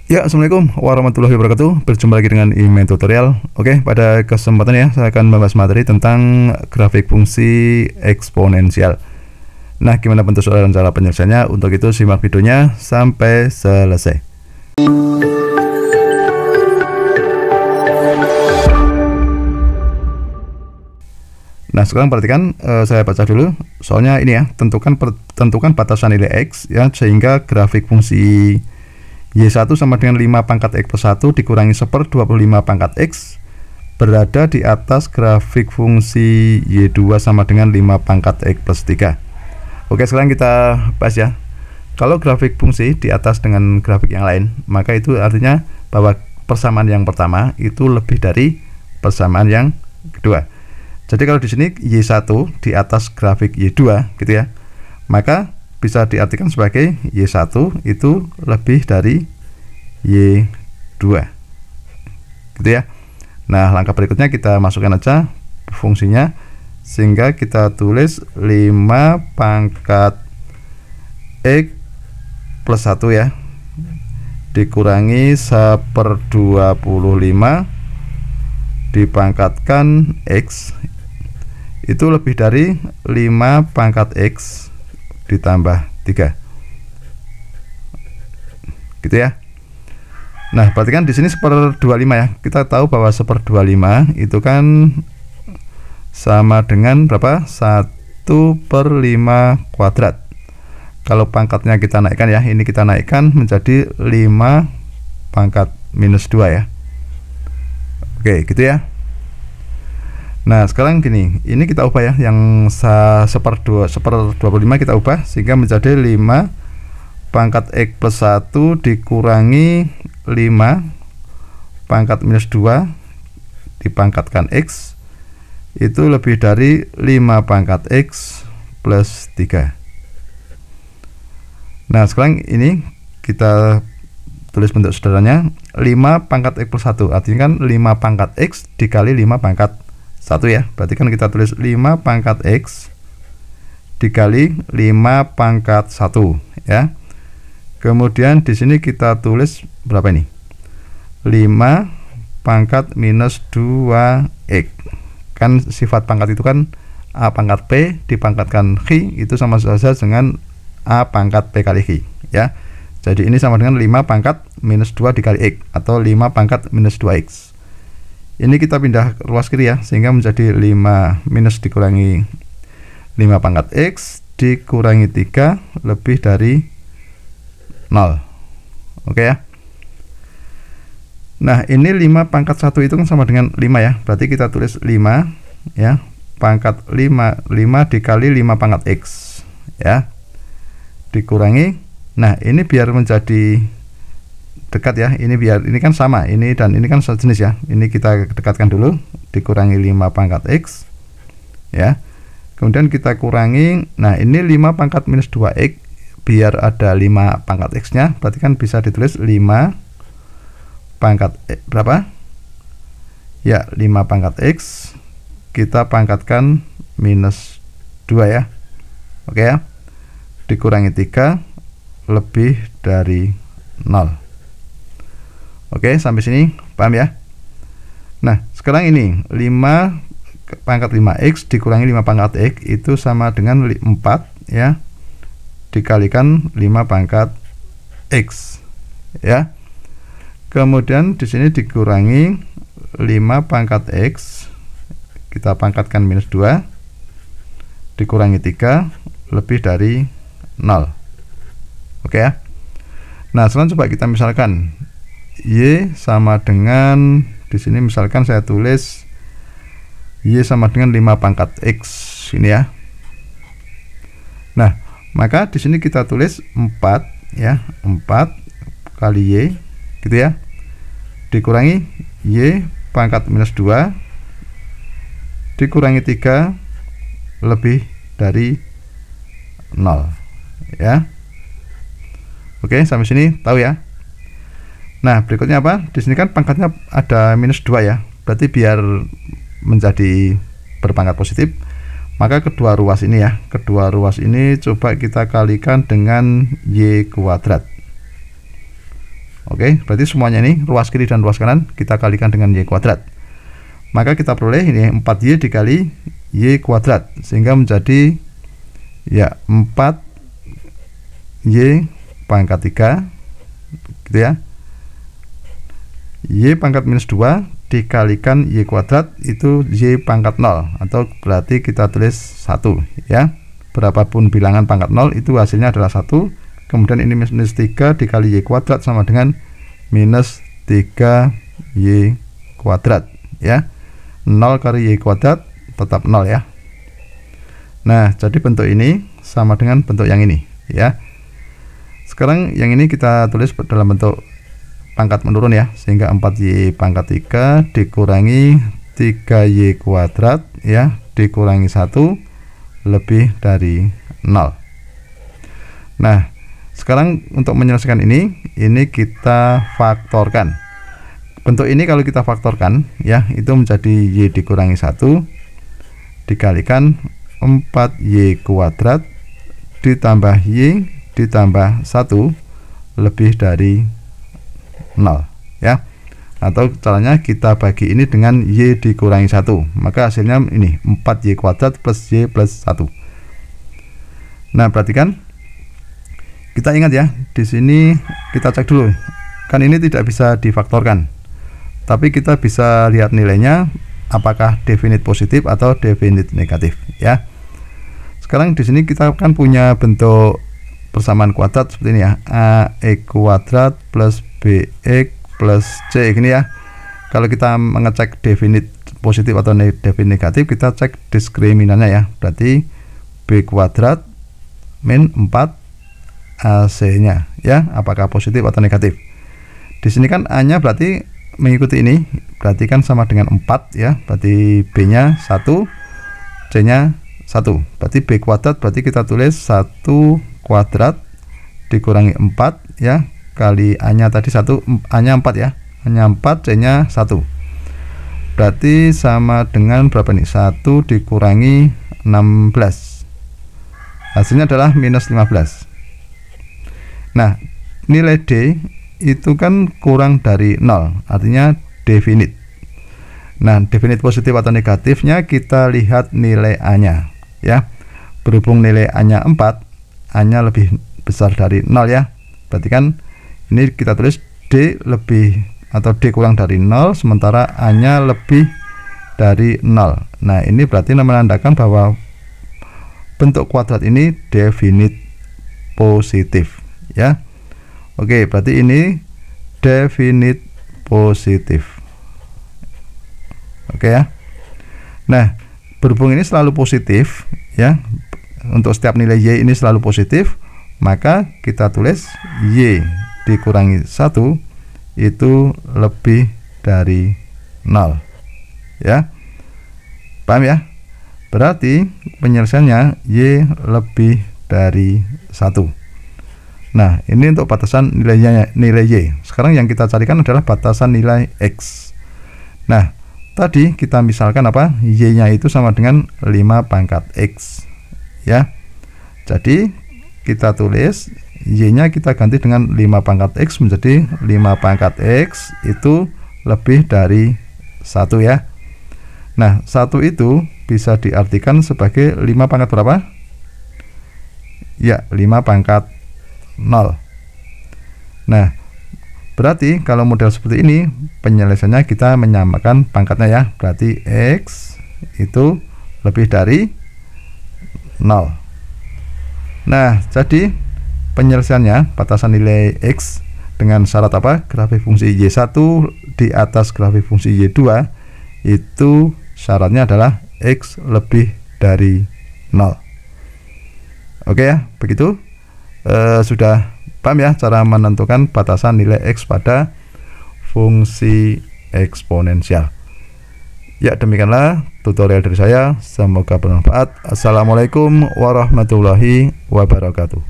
Ya, Assalamualaikum warahmatullahi wabarakatuh. Berjumpa lagi dengan Imen Tutorial. Oke, pada kesempatan ya saya akan membahas materi tentang grafik fungsi eksponensial. Nah, gimana bentuk soal dan cara penyelesaiannya? Untuk itu simak videonya sampai selesai. Nah, sekarang perhatikan, saya baca dulu. Soalnya ini ya, tentukan batasan nilai X ya, sehingga grafik fungsi Y1 sama dengan 5 pangkat X plus 1 dikurangi 1/25 pangkat X berada di atas grafik fungsi Y2 sama dengan 5 pangkat X plus 3. Oke, sekarang kita bahas ya. Kalau grafik fungsi di atas dengan grafik yang lain, maka itu artinya bahwa persamaan yang pertama itu lebih dari persamaan yang kedua. Jadi kalau di sini Y1 di atas grafik Y2 gitu ya, maka bisa diartikan sebagai Y1 itu lebih dari Y2 gitu ya. Nah, langkah berikutnya kita masukkan aja fungsinya, sehingga kita tulis 5 pangkat X plus 1 ya dikurangi 1/25 dipangkatkan X itu lebih dari 5 pangkat X ditambah 3 gitu ya. Nah, perhatikan di sini 1/25 ya. Kita tahu bahwa 1/25 itu kan sama dengan berapa? 1/5 kuadrat. Kalau pangkatnya kita naikkan ya, ini kita naikkan menjadi 5 pangkat minus 2 ya. Oke, gitu ya. Nah, sekarang gini, ini kita ubah ya, yang 1/25 kita ubah sehingga menjadi 5 pangkat X plus 1 dikurangi 5 pangkat minus 2 dipangkatkan X itu lebih dari 5 pangkat X plus 3. Nah, sekarang ini kita tulis bentuk sederhananya, 5 pangkat X plus 1 artinya kan 5 pangkat X dikali 5 pangkat 1 ya. Berarti kan kita tulis 5 pangkat X dikali 5 pangkat 1 ya. Kemudian di sini kita tulis berapa ini? 5 pangkat minus 2X. Kan sifat pangkat itu kan A pangkat P dipangkatkan X itu sama saja dengan A pangkat P kali X ya. Jadi ini sama dengan 5 pangkat minus 2 dikali X atau 5 pangkat minus 2X. Ini kita pindah ruas kiri ya, sehingga menjadi 5 minus dikurangi 5 pangkat X dikurangi 3 lebih dari 0. Oke ya. Nah, ini 5 pangkat 1 itu kan sama dengan 5 ya. Berarti kita tulis 5 ya, pangkat 5 dikali 5 pangkat X ya, dikurangi. Nah, ini biar menjadi dekat ya, ini biar ini kan sama, ini dan ini kan sejenis ya. Ini kita dekatkan dulu, dikurangi 5 pangkat X ya. Kemudian kita kurangi, nah ini 5 pangkat minus 2X, biar ada 5 pangkat X nya, berarti kan bisa ditulis 5 pangkat berapa? Ya, 5 pangkat X kita pangkatkan minus 2 ya. Oke ya. Dikurangi 3 lebih dari 0. Oke, sampai sini paham ya? Nah, sekarang ini 5 pangkat 5X dikurangi 5 pangkat X itu sama dengan 4 ya, dikalikan 5 pangkat X ya. Kemudian di sini dikurangi 5 pangkat X, kita pangkatkan minus 2 dikurangi 3 lebih dari 0. Oke ya. Nah, sekarang coba kita misalkan Y sama dengan, di sini misalkan saya tulis Y sama dengan 5 pangkat X ini ya. Nah, maka di sini kita tulis 4 ya, 4 kali Y gitu ya, dikurangi Y pangkat minus 2 dikurangi 3 lebih dari 0 ya. Oke, sampai sini tahu ya. Nah, berikutnya apa? Di sini kan pangkatnya ada minus 2 ya. Berarti biar menjadi berpangkat positif, maka kedua ruas ini ya, kedua ruas ini coba kita kalikan dengan Y kuadrat. Oke, berarti semuanya ini ruas kiri dan ruas kanan kita kalikan dengan Y kuadrat. Maka kita peroleh ini 4Y dikali Y kuadrat, sehingga menjadi ya 4Y pangkat 3 gitu ya. Y pangkat minus 2 dikalikan Y kuadrat itu Y pangkat 0, atau berarti kita tulis 1 ya. Berapapun bilangan pangkat 0 itu hasilnya adalah 1. Kemudian ini minus 3 dikali Y kuadrat sama dengan minus 3Y kuadrat ya. 0 kali Y kuadrat tetap 0 ya. Nah, jadi bentuk ini sama dengan bentuk yang ini ya. Sekarang yang ini kita tulis dalam bentuk pangkat menurun ya, sehingga 4Y pangkat 3 dikurangi 3Y kuadrat ya, dikurangi 1 lebih dari 0. Nah, sekarang untuk menyelesaikan ini kita faktorkan. Bentuk ini kalau kita faktorkan ya, itu menjadi Y dikurangi 1 dikalikan 4Y kuadrat ditambah Y ditambah 1 lebih dari 0 ya. Atau caranya kita bagi ini dengan Y dikurangi 1, maka hasilnya ini 4Y kuadrat plus Y plus 1. Nah, perhatikan, kita ingat ya, di sini kita cek dulu, kan ini tidak bisa difaktorkan, tapi kita bisa lihat nilainya apakah definite positif atau definite negatif ya. Sekarang di sini kita kan punya bentuk persamaan kuadrat seperti ini ya, AX kuadrat plus BX plus C gini ya. Kalau kita mengecek definite positif atau definite negatif, kita cek diskriminannya ya, berarti B kuadrat min 4 AC nya ya, apakah positif atau negatif. Di sini kan A nya berarti mengikuti ini, berarti kan sama dengan 4 ya, berarti B nya 1, C nya 1, berarti B kuadrat berarti kita tulis 1 kuadrat dikurangi 4 ya, kali A nya tadi 1, A nya 4 ya, A nya 4, C nya 1, berarti sama dengan berapa nih, 1 dikurangi 16, hasilnya adalah minus 15. Nah, nilai D itu kan kurang dari 0, artinya definite. Nah, definite positif atau negatifnya kita lihat nilai A nya ya. Berhubung nilai A nya 4, A nya lebih besar dari 0 ya, berarti kan ini kita tulis D lebih atau D kurang dari 0, sementara A nya lebih dari 0. Nah, ini berarti menandakan bahwa bentuk kuadrat ini definite positif ya. Oke, berarti ini definite positif. Oke ya. Nah, berhubung ini selalu positif ya, untuk setiap nilai Y ini selalu positif, maka kita tulis Y dikurangi 1 itu lebih dari 0 ya. Paham ya? Berarti penyelesaiannya Y lebih dari 1. Nah, ini untuk batasan nilai Y. Sekarang yang kita carikan adalah batasan nilai X. Nah, tadi kita misalkan apa? Y-nya itu sama dengan 5 pangkat X ya. Jadi kita tulis Y-nya kita ganti dengan 5 pangkat X menjadi 5 pangkat X itu lebih dari 1 ya. Nah, 1 itu bisa diartikan sebagai 5 pangkat berapa? Ya, 5 pangkat 0. Nah, berarti kalau model seperti ini penyelesaiannya kita menyamakan pangkatnya ya, berarti X itu lebih dari 0. Nah, jadi penyelesaiannya batasan nilai X dengan syarat apa? Grafik fungsi Y1 di atas grafik fungsi Y2 itu syaratnya adalah X lebih dari 0. Oke ya, begitu. Sudah paham ya cara menentukan batasan nilai X pada fungsi eksponensial. Ya, demikianlah tutorial dari saya, semoga bermanfaat. Assalamualaikum warahmatullahi wabarakatuh.